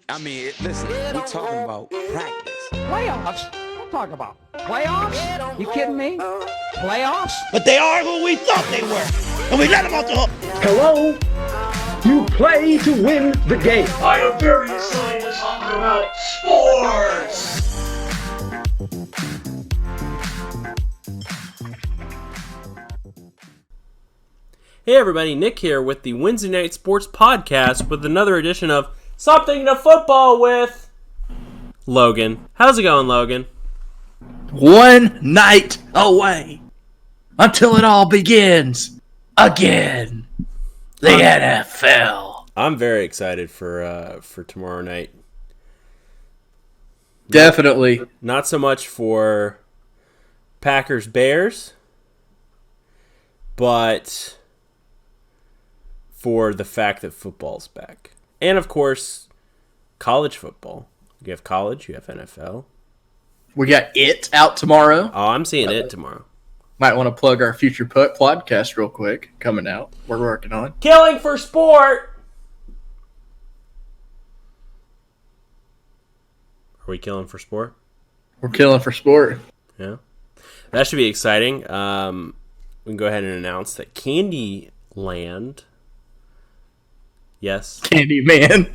I mean, listen, we're talking about practice. Playoffs? Don't talk about playoffs. You kidding me? Playoffs? But they are who we thought they were, and we let them off the hook. Hello? You play to win the game. I am very excited to talk about sports! Hey everybody, Nick here with the Wednesday Night Sports Podcast with another edition of Something to Football with Logan. How's it going, Logan? One night away until it all begins again. The NFL. I'm very excited for tomorrow night. Definitely. Not so much for Packers Bears, but for the fact that football's back. And of course, college football. You have college, you have NFL. We got it out tomorrow. Oh, I'm seeing it tomorrow. Might want to plug our Future Putt podcast real quick. Coming out. We're working on. Killing for sport! Are we killing for sport? We're killing for sport. Yeah. That should be exciting. We can go ahead and announce that Candyland. Yes. Candyman.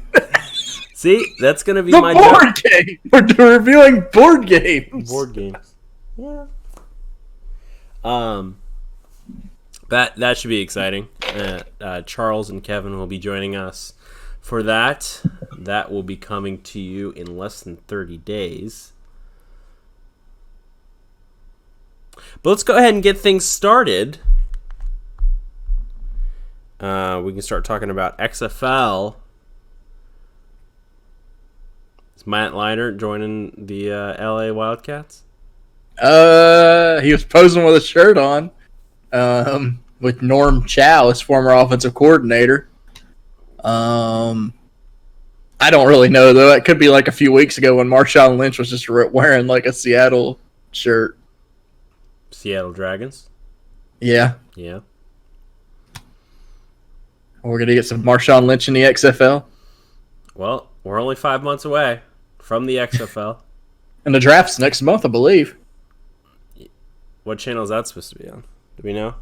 See, that's going to be The my board game. We're reviewing board games. Board games. Yeah. That should be exciting. Charles and Kevin will be joining us for that. That will be coming to you in less than 30 days. But let's go ahead and get things started. We can start talking about XFL. Is Matt Leinart joining the LA Wildcats? He was posing with a shirt on, with Norm Chow, his former offensive coordinator. I don't really know though. It could be like a few weeks ago when Marshawn Lynch was just wearing like a Seattle shirt. Seattle Dragons? Yeah. Yeah. We're gonna get some Marshawn Lynch in the XFL. Well, we're only 5 months away from the XFL. And the draft's next month, I believe. What channel is that supposed to be on? Do we know?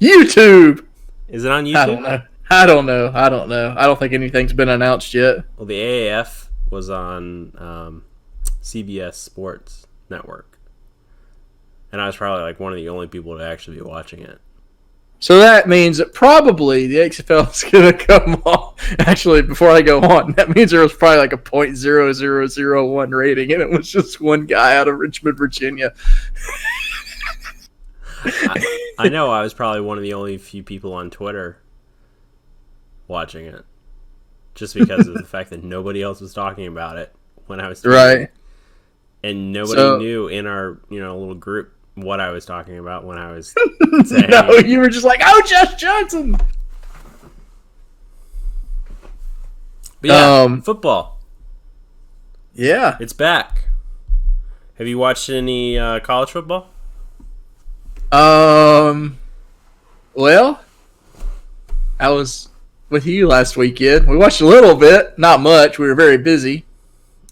YouTube! Is it on YouTube? I don't know. I don't think anything's been announced yet. Well, the AAF was on CBS Sports Network. And I was probably like one of the only people to actually be watching it. So that means that probably the XFL is going to come on. Actually, before I go on, that means there was probably like a .0001 rating, and it was just one guy out of Richmond, Virginia. I know I was probably one of the only few people on Twitter watching it. Just because of the fact that nobody else was talking about it when I was tweeting. Right. And nobody knew in our little group what I was talking about when I was saying. No, you were just like, oh, Josh Johnson. But yeah, football. Yeah. It's back. Have you watched any college football? Well, I was with you last weekend. We watched a little bit, not much. We were very busy.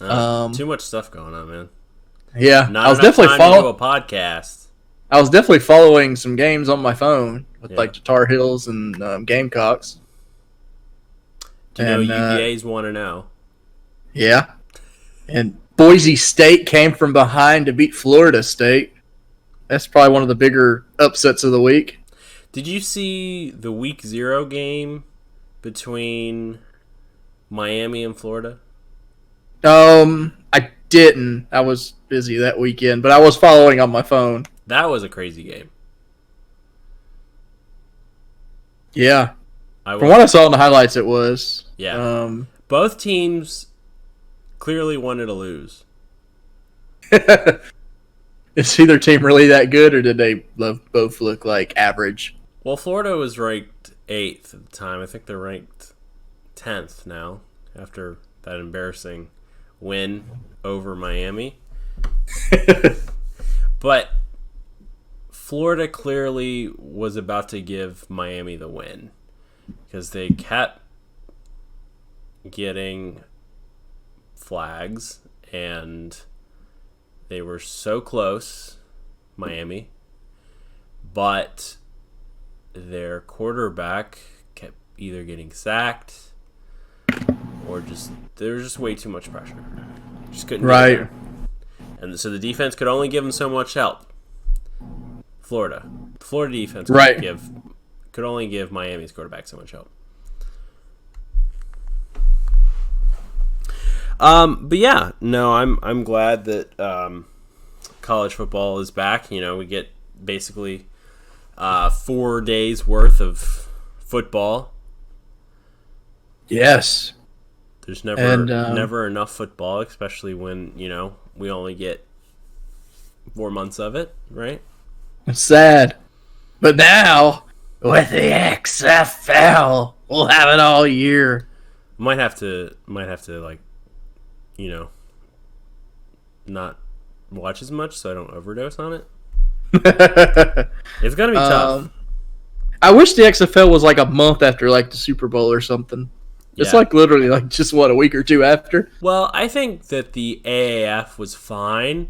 Too much stuff going on, man. Yeah, Not I was enough definitely time to do a podcast. I was definitely following some games on my phone with like the Tar Heels and Gamecocks. Do you know UVA's 1-0? Yeah. And Boise State came from behind to beat Florida State. That's probably one of the bigger upsets of the week. Did you see the Week 0 game between Miami and Florida? I didn't. I was busy that weekend, but I was following on my phone. That was a crazy game. Yeah. From what I saw in the highlights, it was. Yeah. Both teams clearly wanted to lose. Is either team really that good, or did they both look like average? Well, Florida was ranked 8th at the time. I think they're ranked 10th now after that embarrassing win over Miami. But Florida clearly was about to give Miami the win because they kept getting flags, and they were so close, Miami, but their quarterback kept either getting sacked or there was just way too much pressure. Just couldn't get there. And so the defense could only give them so much help. Florida defense could only give Miami's quarterback so much help. But yeah, no, I'm glad that college football is back. You know, we get basically 4 days worth of football. Yes. There's never enough football, especially when, you know, we only get 4 months of it, right? It's sad. But now, with the XFL, we'll have it all year. Might have to like, you know, not watch as much so I don't overdose on it. It's gonna be tough. I wish the XFL was like a month after like the Super Bowl or something. It's like literally like just a week or two after. Well, I think that the AAF was fine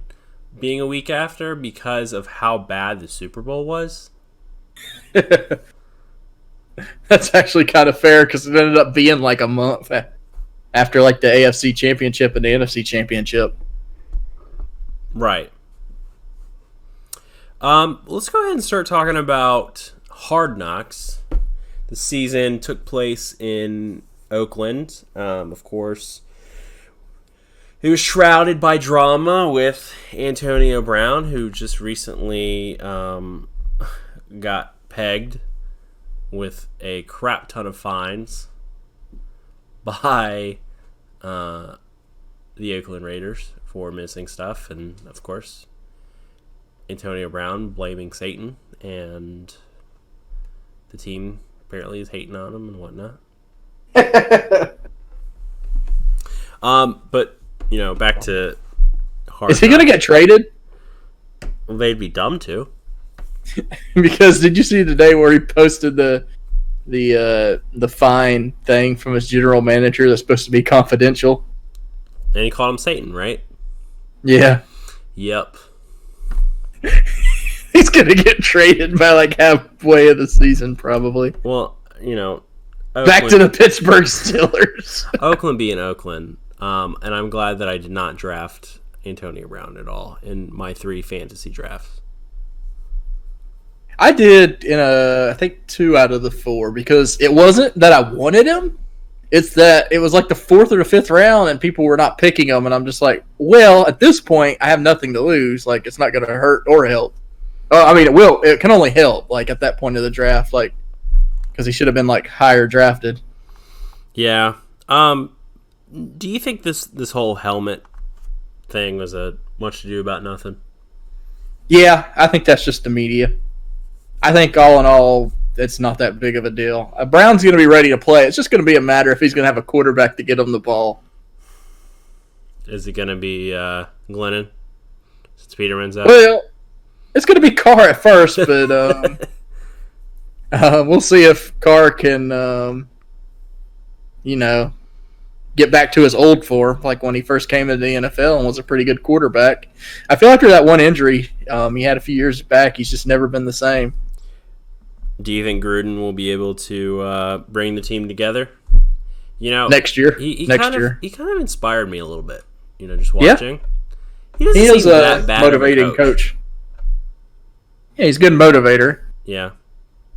being a week after because of how bad the Super Bowl was. That's actually kind of fair because it ended up being like a month after like the AFC Championship and the NFC Championship. Right. Let's go ahead and start talking about Hard Knocks. The season took place in Oakland. Of course, it was shrouded by drama with Antonio Brown, who just recently got pegged with a crap ton of fines by the Oakland Raiders for missing stuff, and of course Antonio Brown blaming Satan, and the team apparently is hating on him and whatnot. But you know, back to Hard Is he going to get traded? Well, they'd be dumb to. Because did you see today where he posted the fine thing from his general manager that's supposed to be confidential? And he called him Satan, right? Yeah. Yep. He's going to get traded by like halfway of the season, probably. Well, you know, back to the Pittsburgh Steelers. Oakland being Oakland, and I'm glad that I did not draft Antonio Brown at all in my 3 fantasy drafts. I did in I think 2 out of the 4 because it wasn't that I wanted him. It's that it was like the 4th or the 5th round and people were not picking him, and I'm just like, well, at this point, I have nothing to lose. Like, it's not going to hurt or help. I mean, it will. It can only help. Like at that point of the draft, like because he should have been like higher drafted. Yeah. Do you think this whole helmet thing was a much ado about nothing? Yeah, I think that's just the media. I think all in all, it's not that big of a deal. Brown's going to be ready to play. It's just going to be a matter if he's going to have a quarterback to get him the ball. Is it going to be Glennon? Since Peterman's out? Well, it's going to be Carr at first, but we'll see if Carr can, get back to his old form, like when he first came into the NFL and was a pretty good quarterback. I feel after that one injury he had a few years back, he's just never been the same. Do you think Gruden will be able to bring the team together? You know, next year. He kind of inspired me a little bit. You know, just watching. Yeah. He is a motivating coach. Yeah, he's a good motivator. Yeah.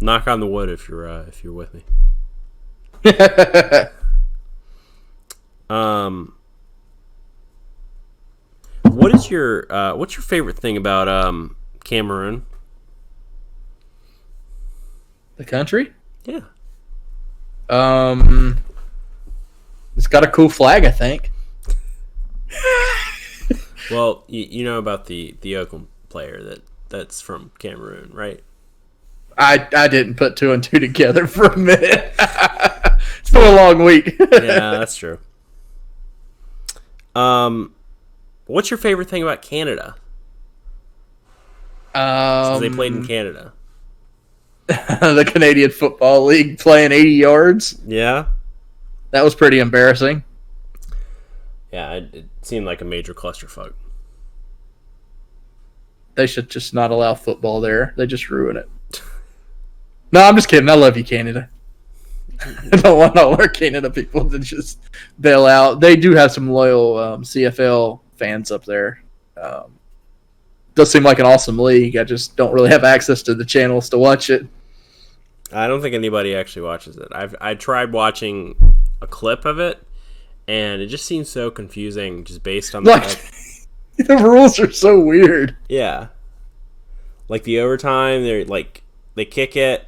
Knock on the wood if you're with me. What's your favorite thing about Cameroon? The country? Yeah. It's got a cool flag, I think. Well, you know about the Oakland player that's from Cameroon, right? I didn't put 2 and 2 together for a minute. It's been a long week. Yeah, that's true. What's your favorite thing about Canada? Since they played in Canada. The Canadian Football League playing 80 yards. Yeah. That was pretty embarrassing. Yeah, it seemed like a major clusterfuck. They should just not allow football there. They just ruin it. No, I'm just kidding. I love you, Canada. I don't want all our Canada people to just bail out. They do have some loyal CFL fans up there. Does seem like an awesome league. I just don't really have access to the channels to watch it. I don't think anybody actually watches it. I tried watching a clip of it, and it just seems so confusing just based on the rules are so weird. Yeah. Like the overtime, they kick it,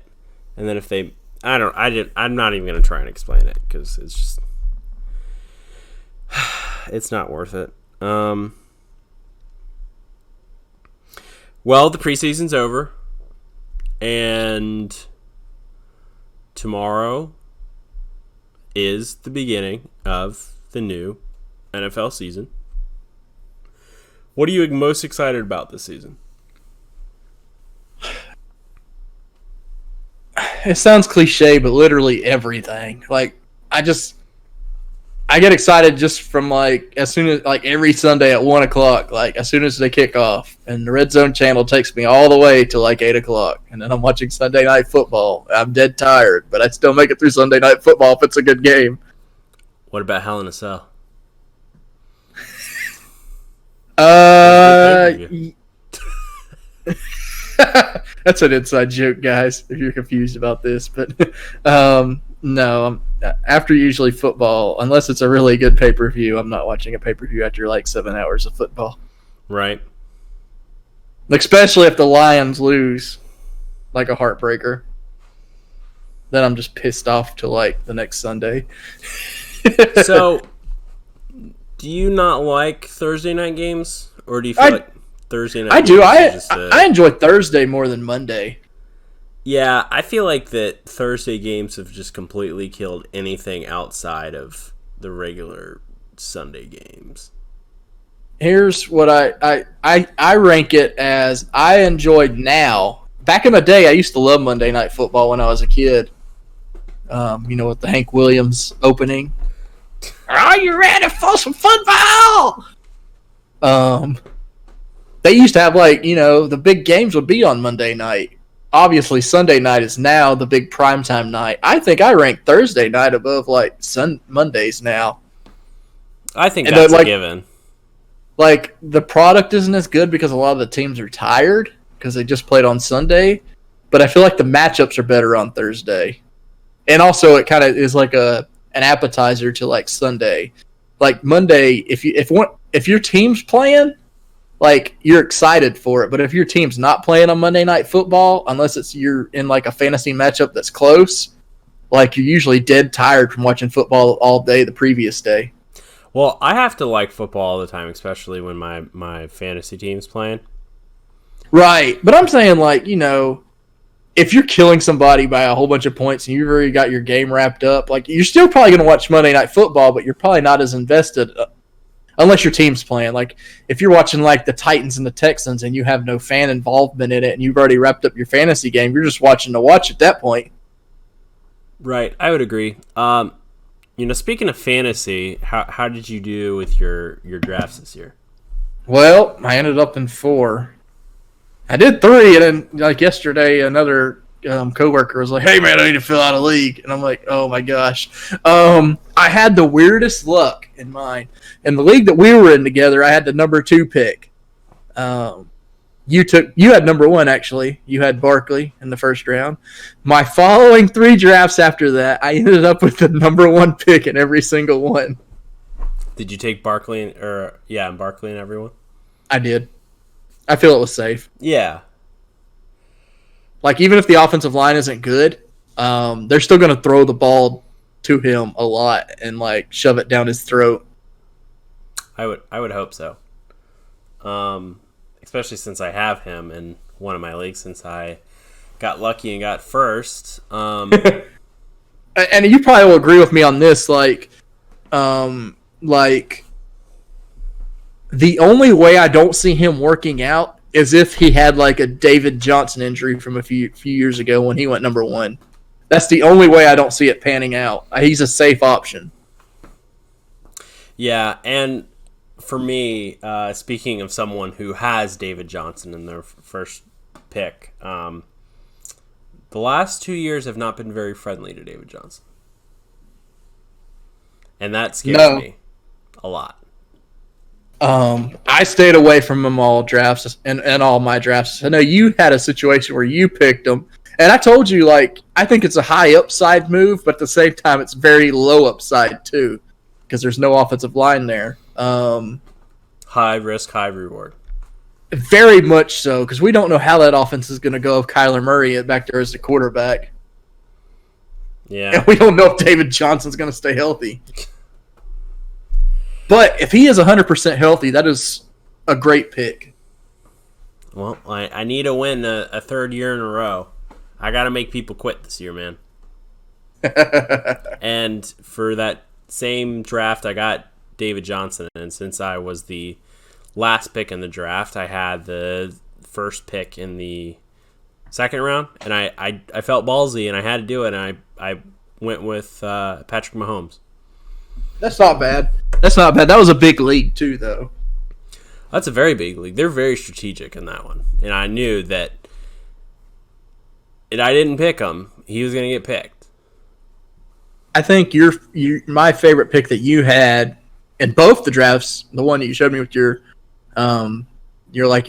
and then if they I'm not even going to try and explain it because it's just it's not worth it. Well, the preseason's over, and tomorrow is the beginning of the new NFL season. What are you most excited about this season? It sounds cliche, but literally everything. Like, I get excited just from like as soon as like every Sunday at 1 o'clock, like as soon as they kick off, and the Red Zone channel takes me all the way to like 8 o'clock, and then I'm watching Sunday Night Football. I'm dead tired, but I still make it through Sunday Night Football if it's a good game. What about Hell in a Cell? That's an inside joke, guys, if you're confused about this. But no, after usually football, unless it's a really good pay-per-view, I'm not watching a pay-per-view after like 7 hours of football. Right. Especially if the Lions lose, like a heartbreaker. Then I'm just pissed off till like the next Sunday. So, do you not like Thursday night games? Or do you feel like Thursday night I do. games I enjoy Thursday more than Monday. Yeah, I feel like that Thursday games have just completely killed anything outside of the regular Sunday games. Here's what I rank it as I enjoyed now. Back in the day, I used to love Monday Night Football when I was a kid. With the Hank Williams opening. Are you ready for some football? They used to have the big games would be on Monday night. Obviously, Sunday night is now the big primetime night. I think I rank Thursday night above Mondays now. I think that's a given. Like, the product isn't as good because a lot of the teams are tired because they just played on Sunday. But I feel like the matchups are better on Thursday. And also, it kind of is like an appetizer to like Sunday. Like Monday, if your team's playing, like, you're excited for it. But if your team's not playing on Monday Night Football, unless you're in like a fantasy matchup that's close, like, you're usually dead tired from watching football all day the previous day. Well, I have to like football all the time, especially when my fantasy team's playing. Right. But I'm saying, like, if you're killing somebody by a whole bunch of points and you've already got your game wrapped up, like, you're still probably going to watch Monday Night Football, but you're probably not as invested unless your team's playing. Like, if you're watching, like, the Titans and the Texans and you have no fan involvement in it and you've already wrapped up your fantasy game, you're just watching to watch at that point. Right. I would agree. Speaking of fantasy, how did you do with your drafts this year? Well, I ended up in 4. I did 3, and then, like, yesterday, another coworker was like, "Hey, man, I need to fill out a league." And I'm like, oh, my gosh. I had the weirdest luck in mine. In the league that we were in together, I had the number 2 pick. You had number 1, actually. You had Barkley in the first round. My following 3 drafts after that, I ended up with the number 1 pick in every single one. Did you take Barkley and Barkley and everyone? I did. I feel it was safe. Yeah. Like, even if the offensive line isn't good, they're still going to throw the ball to him a lot and, like, shove it down his throat. I would hope so. Especially since I have him in one of my leagues since I got lucky and got first. And you probably will agree with me on this. Like, the only way I don't see him working out is if he had like a David Johnson injury from a few years ago when he went number 1. That's the only way I don't see it panning out. He's a safe option. Yeah, and for me, speaking of someone who has David Johnson in their first pick, the last 2 years have not been very friendly to David Johnson. And that scares me a lot. I stayed away from him all drafts and all my drafts. I know you had a situation where you picked him, and I told you, like, I think it's a high upside move, but at the same time, it's very low upside too, because there's no offensive line there. High risk, high reward. Very much so, because we don't know how that offense is going to go if Kyler Murray is back there as the quarterback. Yeah. And we don't know if David Johnson's going to stay healthy. But if he is 100% healthy, that is a great pick. Well, I need to win a third year in a row. I got to make people quit this year, man. And for that same draft, I got David Johnson. And since I was the last pick in the draft, I had the first pick in the second round. And I felt ballsy, and I had to do it. And I went with Patrick Mahomes. That's not bad. That was a big league, too, though. That's a very big league. They're very strategic in that one. And I knew that I didn't pick him. He was going to get picked. I think my favorite pick that you had in both the drafts, the one that you showed me with your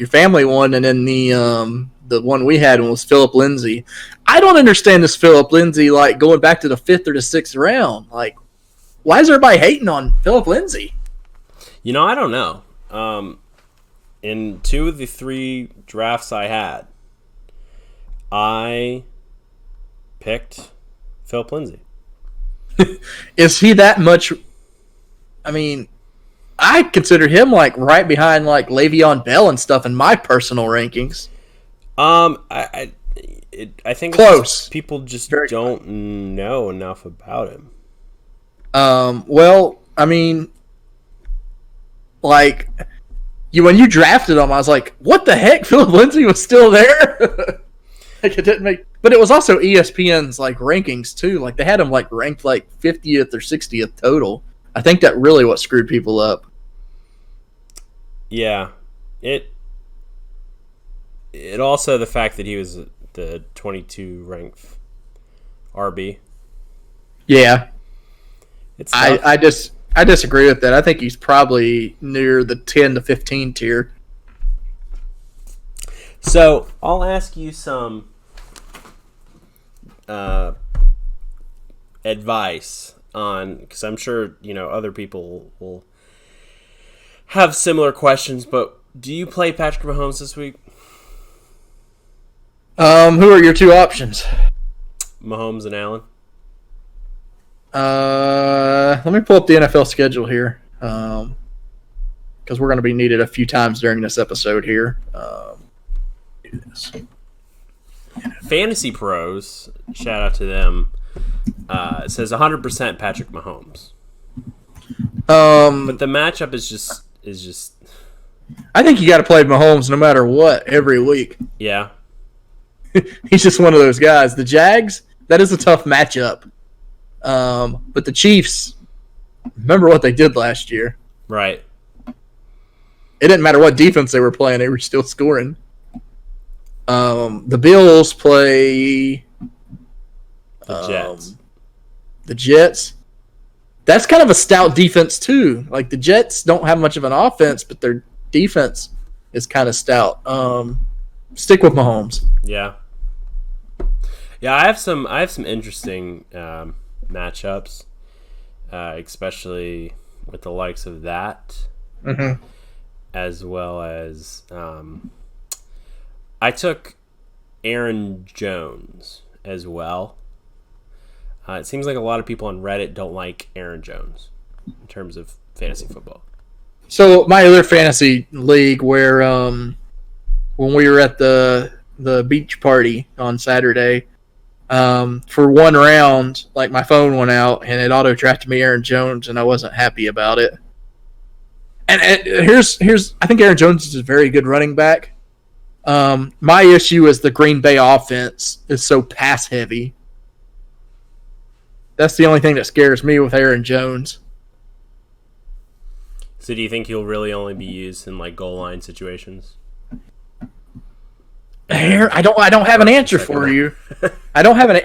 family one, and then the one we had was Philip Lindsay. I don't understand this Philip Lindsay, like, going back to the 5th or the 6th round. Like, why is everybody hating on Philip Lindsay? You know, I don't know. In 2 of the 3 drafts I had, I picked Philip Lindsay. Is he that much? I mean, I consider him like right behind like Le'Veon Bell and stuff in my personal rankings. I think Close. People just Very don't know enough about him. Well, I mean, like, when you drafted him, I was like, what the heck? Philip Lindsay was still there? Like, it didn't make, but it was also ESPN's like rankings too. Like, they had him like ranked like 50th or 60th total. I think that really what screwed people up. Yeah. It also, the fact that he was the 22 ranked RB. Yeah. It's I disagree with that. I think he's probably near the 10 to 15 tier. So I'll ask you some advice on, because I'm sure other people will have similar questions. But do you play Patrick Mahomes this week? Who are your 2 options? Mahomes and Allen. Let me pull up the NFL schedule here, because we're going to be needed a few times during this episode here. Do this. Fantasy Pros, shout out to them. It says 100% Patrick Mahomes, but the matchup is just. I think you got to play Mahomes no matter what every week. Yeah, He's just one of those guys. The Jags, that is a tough matchup. But the Chiefs, remember what they did last year. right. It didn't matter what defense they were playing; they were still scoring. The Bills play The Jets. The Jets. That's kind of a stout defense too. Like, the Jets don't have much of an offense, but their defense is kind of stout. Stick with Mahomes. Yeah. Yeah, I have some interesting matchups, especially with the likes of that, as well as I took Aaron Jones as well. It seems like a lot of people on Reddit don't like Aaron Jones in terms of fantasy football. So my other fantasy league, where when we were at the beach party on Saturday, for one round, like, my phone went out and it auto drafted me Aaron Jones, and I wasn't happy about it. And here's I think Aaron Jones is a very good running back. My issue is the Green Bay offense is so pass heavy. That's the only thing that scares me with Aaron Jones. So do you think he'll really only be used in like goal line situations? I don't have an answer for you. I don't have an.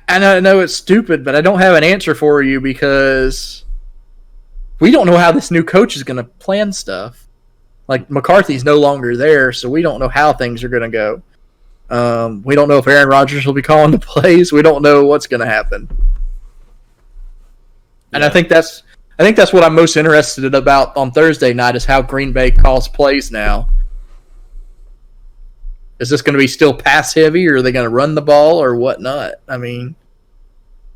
I know it's stupid, but I don't have an answer for you because we don't know how this new coach is going to plan stuff. Like McCarthy's no longer there, so we don't know how things are going to go. We don't know if Aaron Rodgers will be calling the plays. We don't know what's going to happen. And I think that's what I'm most interested about on Thursday night is how Green Bay calls plays now. Is this going to be still pass heavy, or are they going to run the ball, or whatnot? I mean,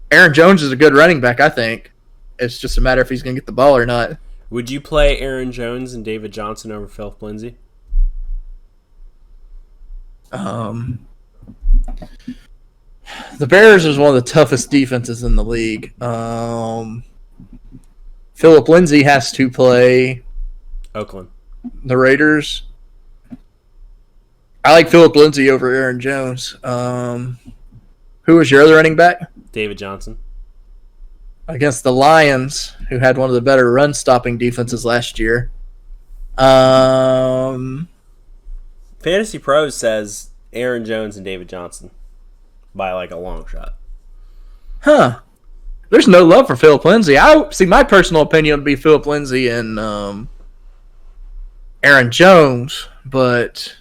Aaron Jones is a good running back, I think. It's just a matter if he's going to get the ball or not. Would you play Aaron Jones and David Johnson over Philip Lindsay? The Bears is one of the toughest defenses in the league. Philip Lindsay has to play Oakland. the Raiders. I like Philip Lindsay over Aaron Jones. Who was your other running back? David Johnson. Against the Lions, who had one of the better run-stopping defenses last year. Fantasy Pros says Aaron Jones and David Johnson by like a long shot. Huh. There's no love for Philip Lindsay. My personal opinion would be Philip Lindsay and Aaron Jones, but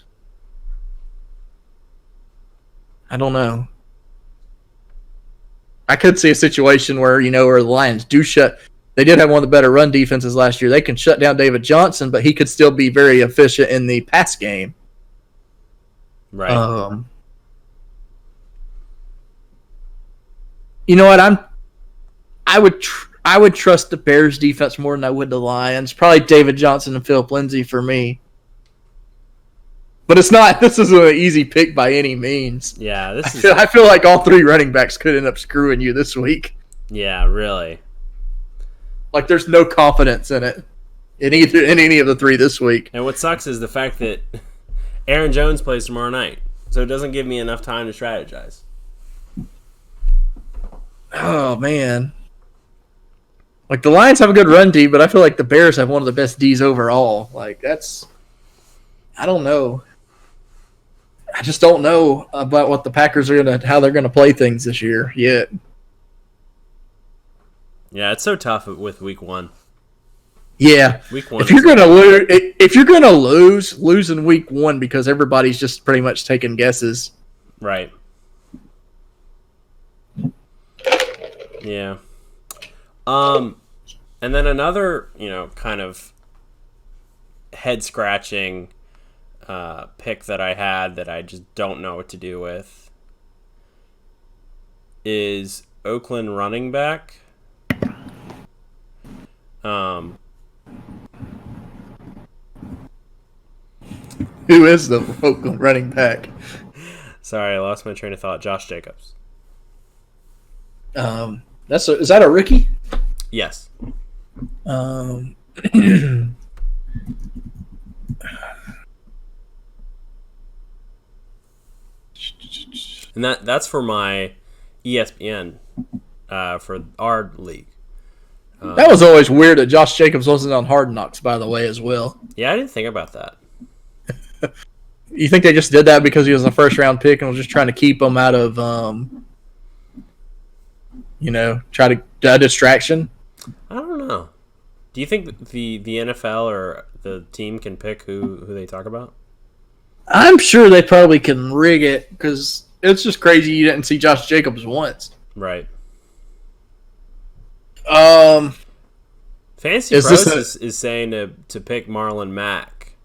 I don't know. I could see a situation where the Lions do shut. They did have one of the better run defenses last year. They can shut down David Johnson, but he could still be very efficient in the pass game. Right. You know what? I would trust the Bears defense more than I would the Lions. Probably David Johnson and Philip Lindsay for me. But it's not. This isn't an easy pick by any means. Yeah, I feel like all three running backs could end up screwing you this week. Yeah, really. Like there's no confidence in it in any of the three this week. And what sucks is the fact that Aaron Jones plays tomorrow night, so it doesn't give me enough time to strategize. Oh man. Like the Lions have a good run D, but I feel like the Bears have one of the best Ds overall. Like I don't know. I just don't know about what the Packers are how they're gonna play things this year yet. Yeah, it's so tough with week one. Yeah, Week one. if you're gonna lose in week one because everybody's just pretty much taking guesses. Right. Yeah. And then another, kind of head scratching pick that I had that I just don't know what to do with is Oakland running back. Who is the Oakland running back? Sorry, I lost my train of thought. Josh Jacobs. Is that a rookie? Yes. And And that's for my ESPN for our league. that was always weird that Josh Jacobs wasn't on Hard Knocks, by the way, as well. Yeah, I didn't think about that. You think they just did that because he was a first-round pick and was just trying to keep him out of, try to a distraction? I don't know. Do you think the NFL or the team can pick who they talk about? I'm sure they probably can rig it because it's just crazy you didn't see Josh Jacobs once. Right. Fantasy Is Pros this is saying to pick Marlon Mack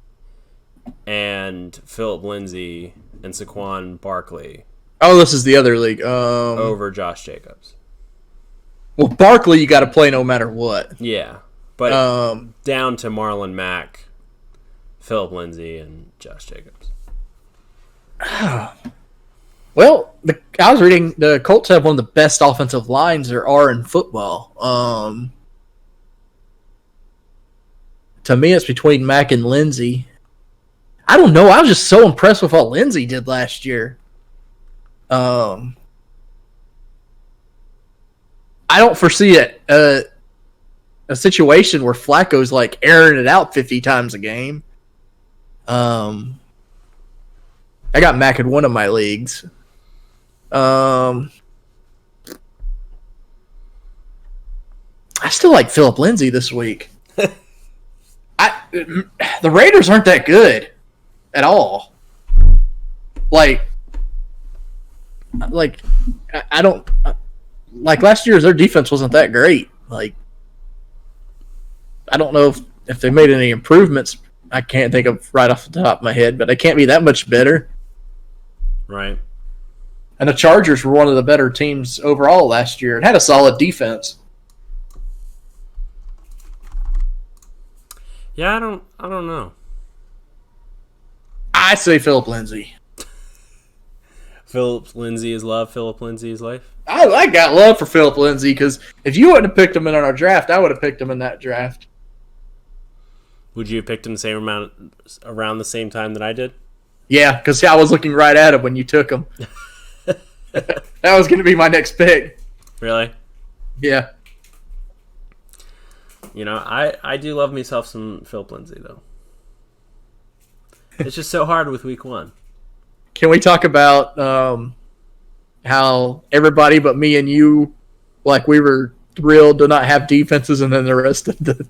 and Philip Lindsay and Saquon Barkley Oh, this is the other league. over Josh Jacobs. Well, Barkley you got to play no matter what. Yeah, but down to Marlon Mack, Philip Lindsay, and Josh Jacobs. Well, I was reading the Colts have one of the best offensive lines there are in football. To me, it's between Mack and Lindsay. I don't know. I was just so impressed with what Lindsay did last year. I don't foresee a situation where Flacco's like airing it out 50 times a game. I got Mac in one of my leagues. I still like Philip Lindsay this week. The Raiders aren't that good at all. Like I don't like last year's their defense wasn't that great. Like I don't know if they made any improvements. I can't think of right off the top of my head, but they can't be that much better. Right. And the Chargers were one of the better teams overall last year and had a solid defense. Yeah, I don't know. I say Philip Lindsay. Philip Lindsay is love. Philip Lindsay is life. I got love for Philip Lindsay because if you wouldn't have picked him in our draft, I would have picked him in that draft. Would you have picked him the same amount around the same time that I did? Yeah, because I was looking right at him when you took him. That was going to be my next pick. Really? Yeah. You know, I do love myself some Philip Lindsay, though. It's just so hard with week 1. Can we talk about how everybody but me and you, like we were thrilled to not have defenses, and then the rest of the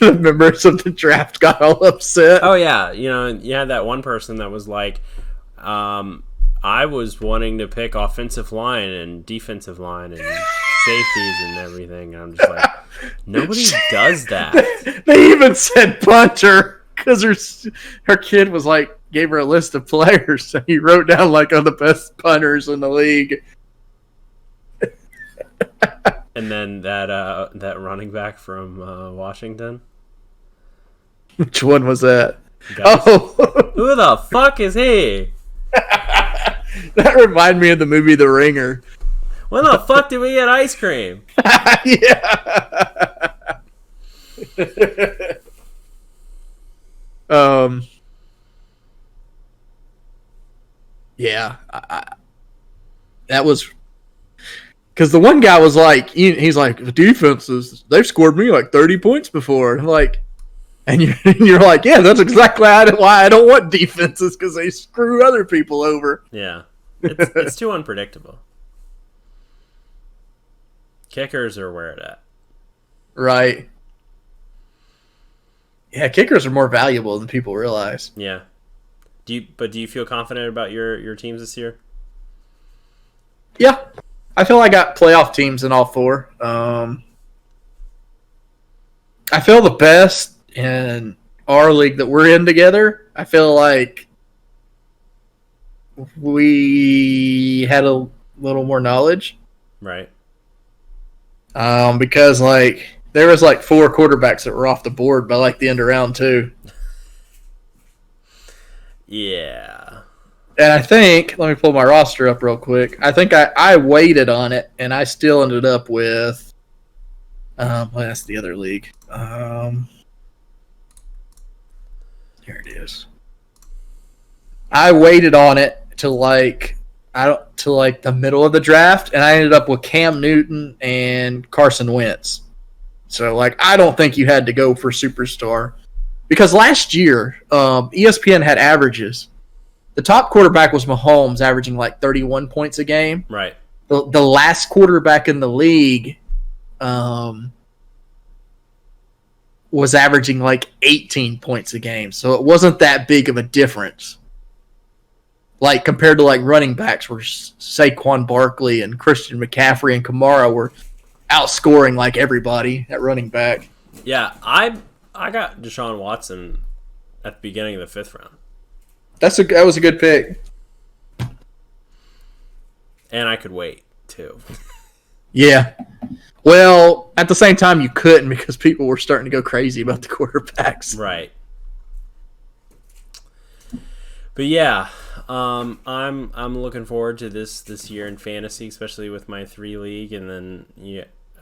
members of the draft got all upset? Oh, yeah. You know, you had that one person that was like, I was wanting to pick offensive line and defensive line and safeties and everything. And I'm just like, nobody does that. They even said punter because her kid was like, gave her a list of players, and he wrote down like all the best punters in the league. And then that running back from Washington. Which one was that? Guys, Oh, who the fuck is he? that reminded me of the movie The Ringer. When the fuck did we get ice cream? Yeah. Yeah. That was because the one guy was like, he's like, the defenses, they've scored me like 30 points before. I'm like, and you're like, yeah, that's exactly why I don't want defenses, because they screw other people over. Yeah. It's too unpredictable. Kickers are where it at. Right. Yeah, kickers are more valuable than people realize. Yeah. Do you feel confident about your teams this year? Yeah. I feel I got playoff teams in all 4. I feel the best in our league that we're in together. I feel like we had a little more knowledge. Right. Because like there was like 4 quarterbacks that were off the board by like the end of round 2. Yeah. And I think, let me pull my roster up real quick. I think I waited on it, and I still ended up with, well, that's the other league. Here it is. I waited on it to like the middle of the draft, and I ended up with Cam Newton and Carson Wentz. So like I don't think you had to go for superstar, because last year ESPN had averages. The top quarterback was Mahomes, averaging like 31 points a game. Right. The last quarterback in the league was averaging like 18 points a game. So it wasn't that big of a difference. Like compared to like running backs where Saquon Barkley and Christian McCaffrey and Kamara were outscoring like everybody at running back. Yeah, I got Deshaun Watson at the beginning of the 5th round. That was a good pick. And I could wait, too. Yeah. Well, at the same time, you couldn't, because people were starting to go crazy about the quarterbacks. Right. But yeah, I'm looking forward to this year in fantasy, especially with my 3 league, and then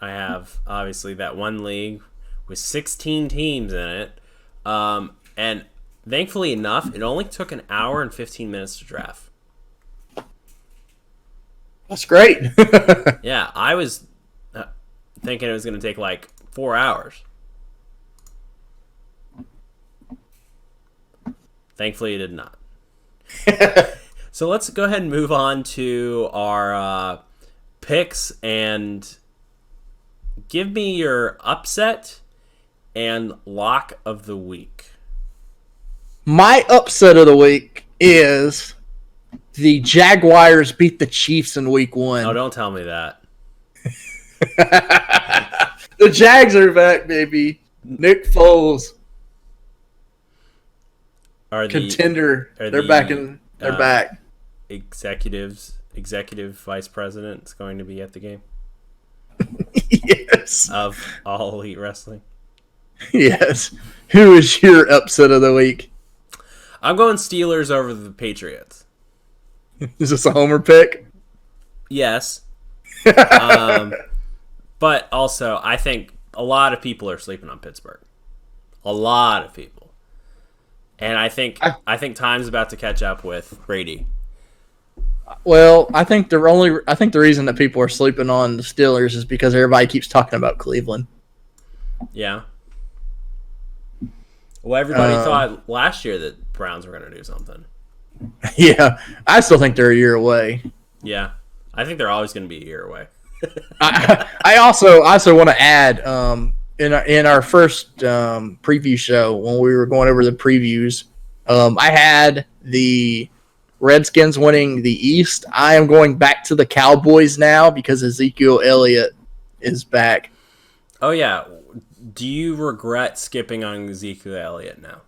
I have obviously that 1 league with 16 teams in it, and thankfully enough, it only took an hour and 15 minutes to draft. That's great. Yeah, I was thinking it was going to take like 4 hours. Thankfully, it did not. So let's go ahead and move on to our picks and give me your upset and lock of the week. My upset of the week is the Jaguars beat the Chiefs in week 1. Oh, don't tell me that. The Jags are back, baby. Nick Foles, Are the contender. are They're the, back in. They're back. executive vice president is going to be at the game Yes. of All Elite Wrestling? Yes. Who is your upset of the week? I'm going Steelers over the Patriots. Is this a homer pick? Yes. But also, I think a lot of people are sleeping on Pittsburgh. A lot of people. And I think time's about to catch up with Brady. Well, I think the reason that people are sleeping on the Steelers is because everybody keeps talking about Cleveland. Yeah. Well, everybody thought last year that Browns were going to do something. Yeah, I still think they're a year away. Yeah. I think they're always going to be a year away. I also want to add in our first preview show when we were going over the previews, I had the Redskins winning the East. I am going back to the Cowboys now because Ezekiel Elliott is back. Oh, yeah. Do you regret skipping on Ezekiel Elliott now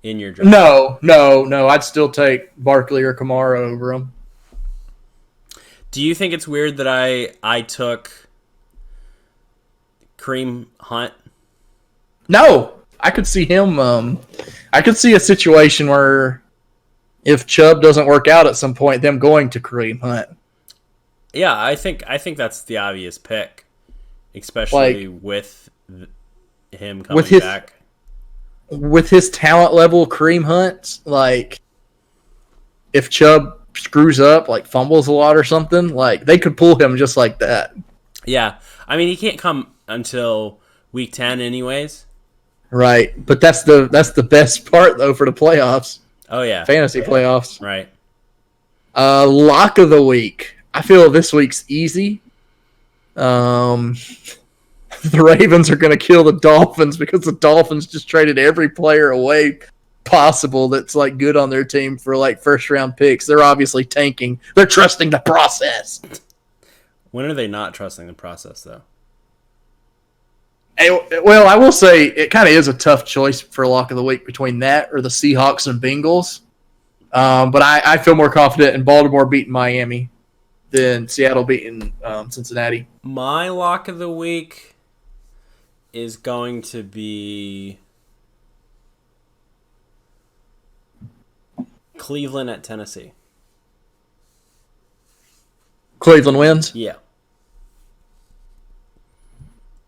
in your draft? No. I'd still take Barkley or Kamara over him. Do you think it's weird that I took Kareem Hunt? No, I could see him. I could see a situation where if Chubb doesn't work out at some point, them going to Kareem Hunt. Yeah, I think that's the obvious pick, especially with him coming back. With his talent level, Kareem Hunt, like if Chubb screws up, like fumbles a lot or something, like they could pull him just like that. Yeah, I mean he can't come until week 10 anyways. Right, but that's the best part though for the playoffs. Oh yeah, Fantasy playoffs. right. Lock of the week. I feel this week's easy. The Ravens are going to kill the Dolphins because the Dolphins just traded every player away possible that's like good on their team for like first round picks. They're obviously tanking. They're trusting the process. When are they not trusting the process though? Well, I will say it kind of is a tough choice for lock of the week between that or the Seahawks and Bengals. But I feel more confident in Baltimore beating Miami than Seattle beating Cincinnati. My lock of the week is going to be Cleveland at Tennessee. Cleveland wins. Yeah.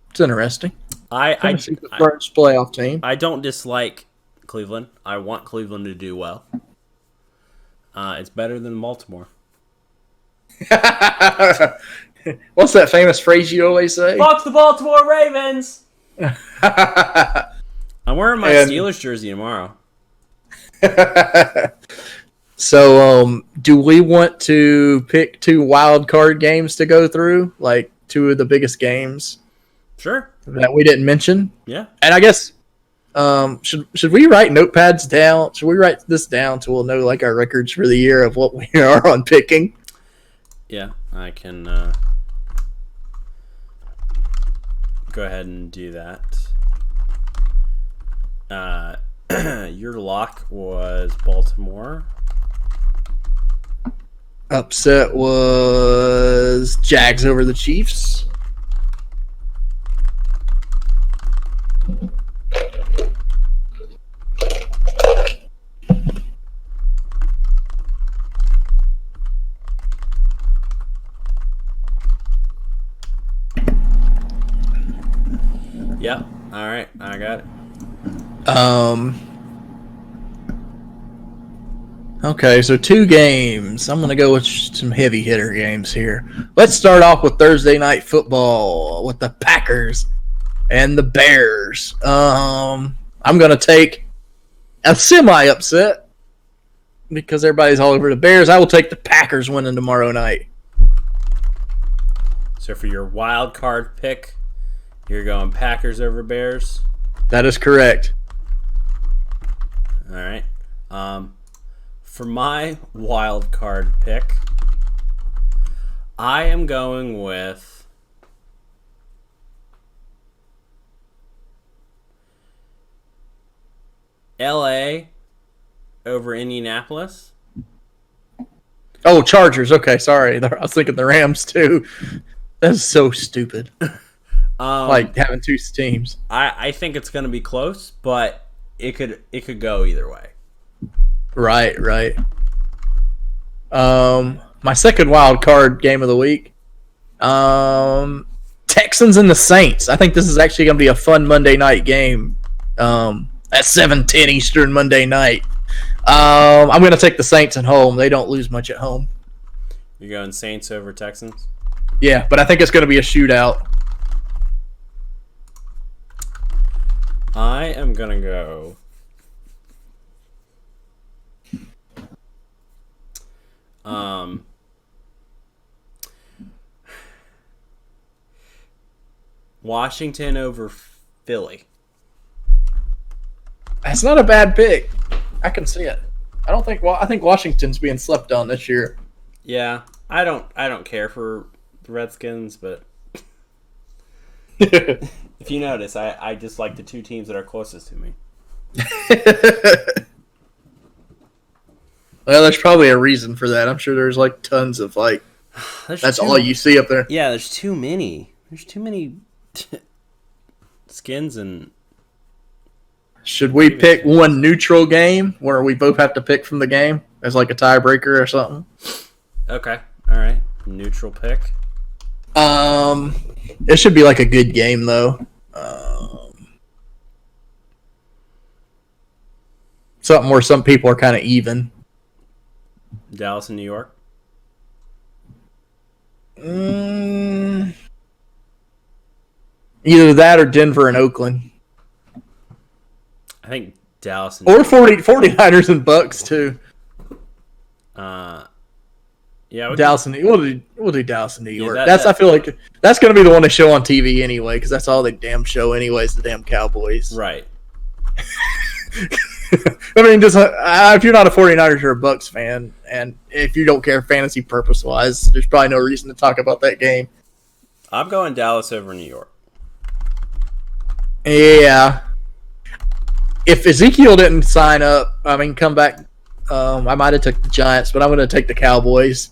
It's interesting. Tennessee's the first playoff team. I don't dislike Cleveland. I want Cleveland to do well. It's better than Baltimore. What's that famous phrase you always say? Fuck the Baltimore Ravens! I'm wearing my Steelers jersey tomorrow. So, do we want to pick 2 wild card games to go through? Like 2 of the biggest games Sure. that we didn't mention? Yeah. And I guess, should we write notepads down? Should we write this down so we'll know like our records for the year of what we are on picking? Yeah, I can go ahead and do that. Your lock was Baltimore. Upset was Jags over the Chiefs. Yeah. All right, I got it. Okay, so 2 games. I'm going to go with some heavy hitter games here. Let's start off with Thursday night football with the Packers and the Bears. I'm going to take a semi-upset because everybody's all over the Bears. I will take the Packers winning tomorrow night. So for your wild card pick, you're going Packers over Bears. That is correct. All right. For my wild card pick, I am going with LA over Indianapolis. Oh, Chargers. Okay, sorry. I was thinking the Rams too. That's so stupid. Like having 2 teams. I think it's going to be close, but it could go either way. Right. My second wild card game of the week. Texans and the Saints. I think this is actually going to be a fun Monday night game. At 7:10 Eastern Monday night. I'm going to take the Saints at home. They don't lose much at home. You're going Saints over Texans? Yeah, but I think it's going to be a shootout. I am going to go Washington over Philly. That's not a bad pick. I can see it. I think Washington's being slept on this year. Yeah, I don't care for the Redskins, but if you notice, I just like the 2 teams that are closest to me. Well, there's probably a reason for that. I'm sure there's like tons of like that's all you see up there. Yeah, there's too many. There's too many skins and. Should we pick one neutral game where we both have to pick from the game as like a tiebreaker or something? Okay, all right. Neutral pick. It should be like a good game though. Something where some people are kind of even. Dallas and New York. Either that or Denver and Oakland. I think Dallas and Or 49ers and Bucks too. Yeah, Dallas and we'll do Dallas and New York. that- I feel like that's going to be the one they show on TV anyway because that's all they damn show anyways. The damn Cowboys. right. I mean, just if you're not a 49ers or a Bucks fan, and if you don't care fantasy purpose wise, there's probably no reason to talk about that game. I'm going Dallas over New York. Yeah. If Ezekiel didn't sign up, come back, I might have took the Giants, but I'm going to take the Cowboys.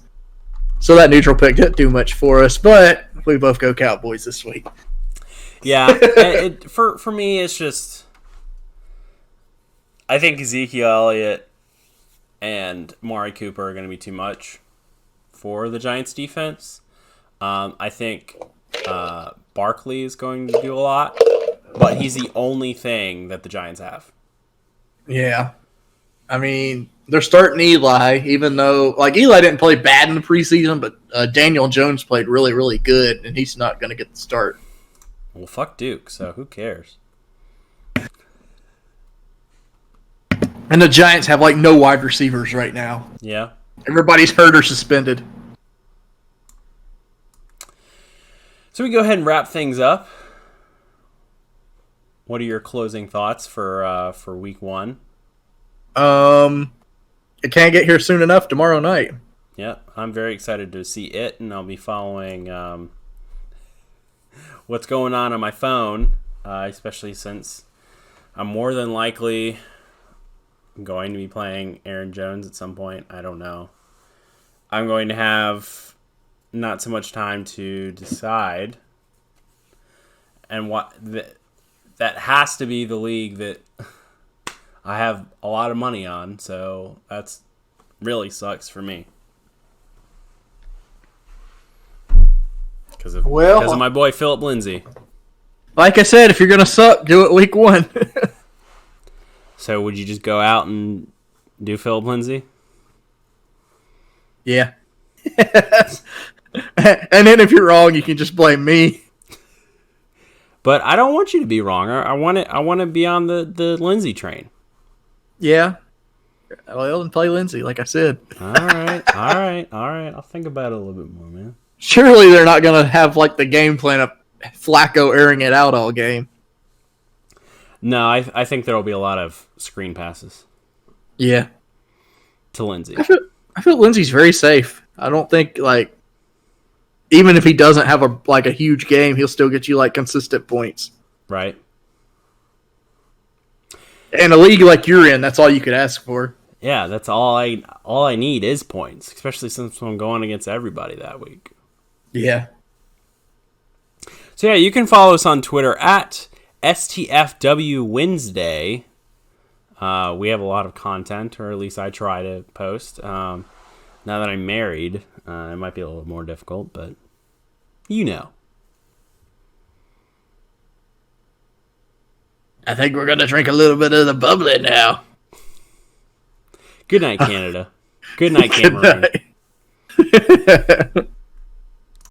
So that neutral pick didn't do much for us, but we both go Cowboys this week. Yeah, for me, it's just I think Ezekiel Elliott and Mari Cooper are going to be too much for the Giants defense. I think Barkley is going to do a lot, but he's the only thing that the Giants have. Yeah. I mean, they're starting Eli, even though, Eli didn't play bad in the preseason, but Daniel Jones played really, really good, and he's not going to get the start. Well, fuck Duke, so who cares? And the Giants have, no wide receivers right now. Yeah. Everybody's hurt or suspended. So we go ahead and wrap things up. What are your closing thoughts for week 1? It can't get here soon enough tomorrow night. Yeah, I'm very excited to see it, and I'll be following what's going on my phone, especially since I'm more than likely going to be playing Aaron Jones at some point. I don't know. I'm going to have not so much time to decide, and that has to be the league that I have a lot of money on, so that's really sucks for me. Because of my boy Philip Lindsay. Like I said, if you're going to suck, do it week 1. So would you just go out and do Philip Lindsay? Yeah. And then if you're wrong, you can just blame me. But I don't want you to be wrong. I want to be on the Lindsay train. Yeah. Well, and play Lindsay, like I said. All right. I'll think about it a little bit more, man. Surely they're not going to have like the game plan of Flacco airing it out all game. No, I think there will be a lot of screen passes Yeah. to Lindsay. I feel Lindsay's very safe. I don't think like even if he doesn't have a huge game, he'll still get you like consistent points. Right. In a league like you're in, that's all you could ask for. Yeah, that's all I need is points, especially since I'm going against everybody that week. Yeah. So yeah, you can follow us on Twitter at STFW Wednesday. We have a lot of content, or at least I try to post. Now that I'm married, it might be a little more difficult, but you know. I think we're going to drink a little bit of the bubbly now. Good night, Canada. Good night, Cameroon. Good night.